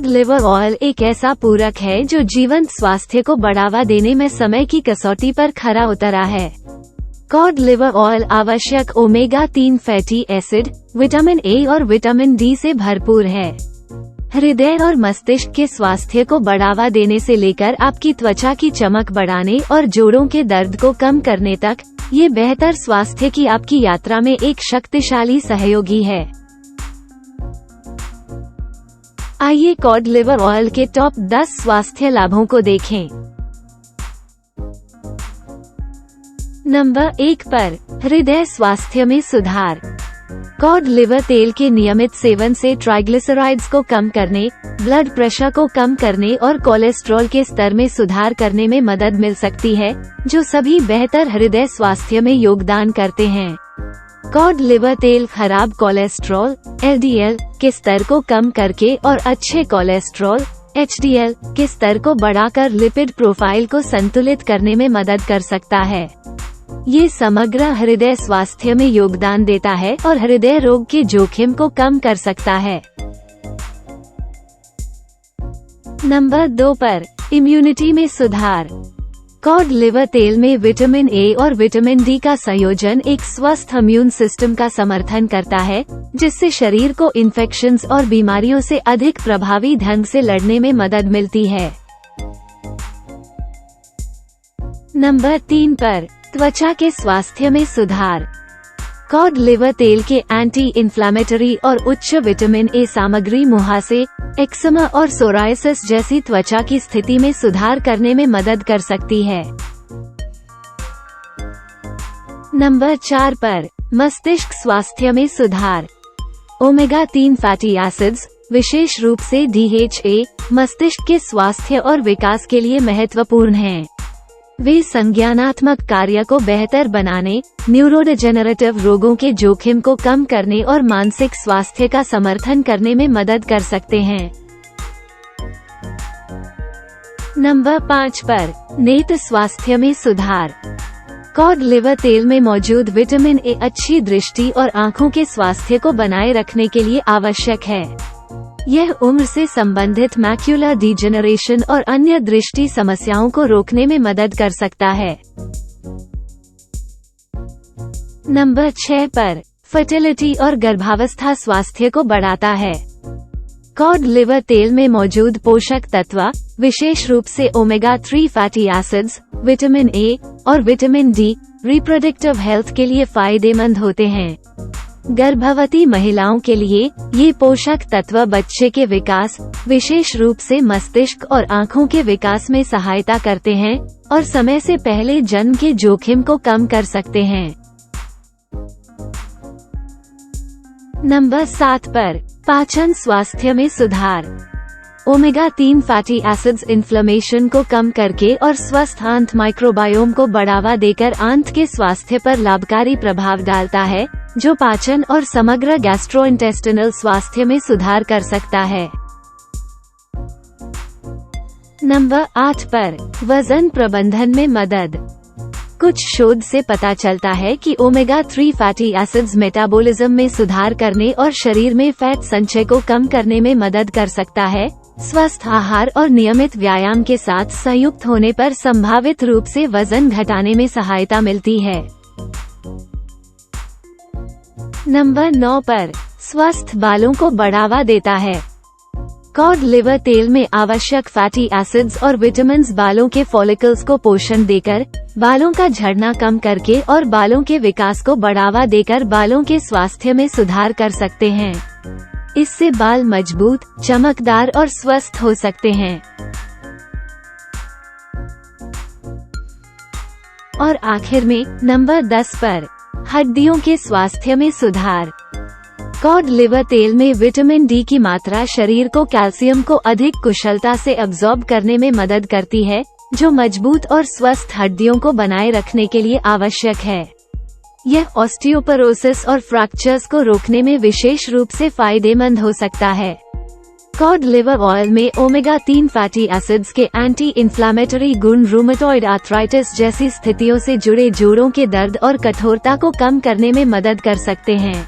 Cod liver oil एक ऐसा पूरक है जो जीवंत स्वास्थ्य को बढ़ावा देने में समय की कसौटी पर खरा उतरा है। कॉड लिवर ऑयल आवश्यक omega 3 fatty acid, vitamin A और विटामिन डी से भरपूर है। हृदय और मस्तिष्क के स्वास्थ्य को बढ़ावा देने से लेकर आपकी त्वचा की चमक बढ़ाने और जोड़ों के दर्द को कम करने तक, ये बेहतर स्वास्थ्य की आपकी यात्रा में एक शक्तिशाली सहयोगी है। आइए कॉड लिवर ऑयल के टॉप 10 स्वास्थ्य लाभों को देखें। नंबर 1 पर, हृदय स्वास्थ्य में सुधार। कॉड लिवर तेल के नियमित सेवन से ट्राइग्लिसराइड्स को कम करने, ब्लड प्रेशर को कम करने और कोलेस्ट्रॉल के स्तर में सुधार करने में मदद मिल सकती है, जो सभी बेहतर हृदय स्वास्थ्य में योगदान करते हैं। कॉड लिवर तेल खराब कोलेस्ट्रॉल (LDL) के स्तर को कम करके और अच्छे कोलेस्ट्रॉल (HDL) के स्तर को बढ़ाकर लिपिड प्रोफाइल को संतुलित करने में मदद कर सकता है। ये समग्र हृदय स्वास्थ्य में योगदान देता है और हृदय रोग के जोखिम को कम कर सकता है। नंबर 2 पर, इम्यूनिटी में सुधार। कॉड लिवर तेल में विटामिन ए और विटामिन डी का संयोजन एक स्वस्थ इम्यून सिस्टम का समर्थन करता है, जिससे शरीर को इन्फेक्शंस और बीमारियों से अधिक प्रभावी ढंग से लड़ने में मदद मिलती है। नंबर 3 पर, त्वचा के स्वास्थ्य में सुधार। कॉड लिवर तेल के एंटी इन्फ्लेमेटरी और उच्च विटामिन ए सामग्री मुहासे, एक्जिमा और सोरायसिस जैसी त्वचा की स्थिति में सुधार करने में मदद कर सकती है। नंबर 4 पर, मस्तिष्क स्वास्थ्य में सुधार। ओमेगा 3 फैटी एसिड्स, विशेष रूप से DHA, मस्तिष्क के स्वास्थ्य और विकास के लिए महत्वपूर्ण हैं। वे संज्ञानात्मक कार्य को बेहतर बनाने, न्यूरोडेजेनरेटिव रोगों के जोखिम को कम करने और मानसिक स्वास्थ्य का समर्थन करने में मदद कर सकते हैं। नंबर 5 पर, नेत्र स्वास्थ्य में सुधार। कॉड लिवर तेल में मौजूद विटामिन ए अच्छी दृष्टि और आँखों के स्वास्थ्य को बनाए रखने के लिए आवश्यक है। यह उम्र से संबंधित मैक्युलर डिजेनरेशन और अन्य दृष्टि समस्याओं को रोकने में मदद कर सकता है। नंबर 6 पर, फर्टिलिटी और गर्भावस्था स्वास्थ्य को बढ़ाता है। कॉड लिवर तेल में मौजूद पोषक तत्व, विशेष रूप से omega 3 fatty acids, vitamin A और विटामिन डी, रिप्रोडक्टिव हेल्थ के लिए फायदेमंद होते हैं। गर्भवती महिलाओं के लिए ये पोषक तत्व बच्चे के विकास, विशेष रूप से मस्तिष्क और आँखों के विकास में सहायता करते हैं और समय से पहले जन्म के जोखिम को कम कर सकते हैं। नंबर 7 पर, पाचन स्वास्थ्य में सुधार। ओमेगा 3 फैटी एसिड्स इन्फ्लेमेशन को कम करके और स्वस्थ आंत माइक्रोबायोम को बढ़ावा देकर आंत के स्वास्थ्य पर लाभकारी प्रभाव डालता है, जो पाचन और समग्र गैस्ट्रोइंटेस्टिनल स्वास्थ्य में सुधार कर सकता है। नंबर 8 पर, वजन प्रबंधन में मदद। कुछ शोध से पता चलता है कि ओमेगा 3 फैटी एसिड्स मेटाबॉलिज्म में सुधार करने और शरीर में फैट संचय को कम करने में मदद कर सकता है। स्वस्थ आहार और नियमित व्यायाम के साथ संयुक्त होने पर संभावित रूप से वजन घटाने में सहायता मिलती है। नंबर 9 पर, स्वस्थ बालों को बढ़ावा देता है। कॉड लिवर तेल में आवश्यक फैटी एसिड्स और विटामिन्स बालों के फॉलिकल्स को पोषण देकर, बालों का झड़ना कम करके और बालों के विकास को बढ़ावा देकर बालों के स्वास्थ्य में सुधार कर सकते हैं। इससे बाल मजबूत, चमकदार और स्वस्थ हो सकते हैं। और आखिर में नंबर 10 पर, हड्डियों के स्वास्थ्य में सुधार। कॉड लिवर तेल में विटामिन डी की मात्रा शरीर को कैल्शियम को अधिक कुशलता से अब्सॉर्ब करने में मदद करती है, जो मजबूत और स्वस्थ हड्डियों को बनाए रखने के लिए आवश्यक है। यह ऑस्टियोपोरोसिस और फ्रैक्चर्स को रोकने में विशेष रूप से फायदेमंद हो सकता है। कॉड लिवर ऑयल में ओमेगा 3 फैटी एसिड्स के एंटी इन्फ्लेमेटरी गुण रूमेटॉइड आर्थराइटिस जैसी स्थितियों से जुड़े जोड़ों के दर्द और कठोरता को कम करने में मदद कर सकते हैं।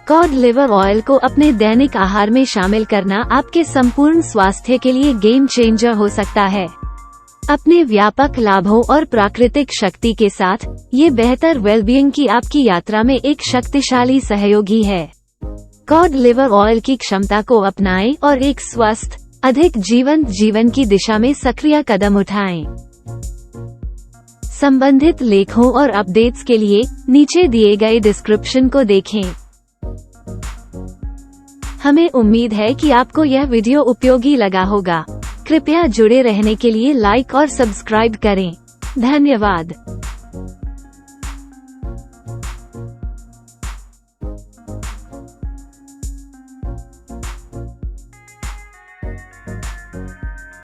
कॉड लिवर ऑयल को अपने दैनिक आहार में शामिल करना आपके संपूर्ण स्वास्थ्य के लिए गेम चेंजर हो सकता है। अपने व्यापक लाभों और प्राकृतिक शक्ति के साथ ये बेहतर वेलबीइंग की आपकी यात्रा में एक शक्तिशाली सहयोगी है। कॉड लिवर ऑयल की क्षमता को अपनाएं और एक स्वस्थ, अधिक जीवंत जीवन की दिशा में सक्रिय कदम उठाएं। संबंधित लेखों और अपडेट्स के लिए नीचे दिए गए डिस्क्रिप्शन को देखें। हमें उम्मीद है कि आपको यह वीडियो उपयोगी लगा होगा। कृपया जुड़े रहने के लिए लाइक और सब्सक्राइब करें। धन्यवाद।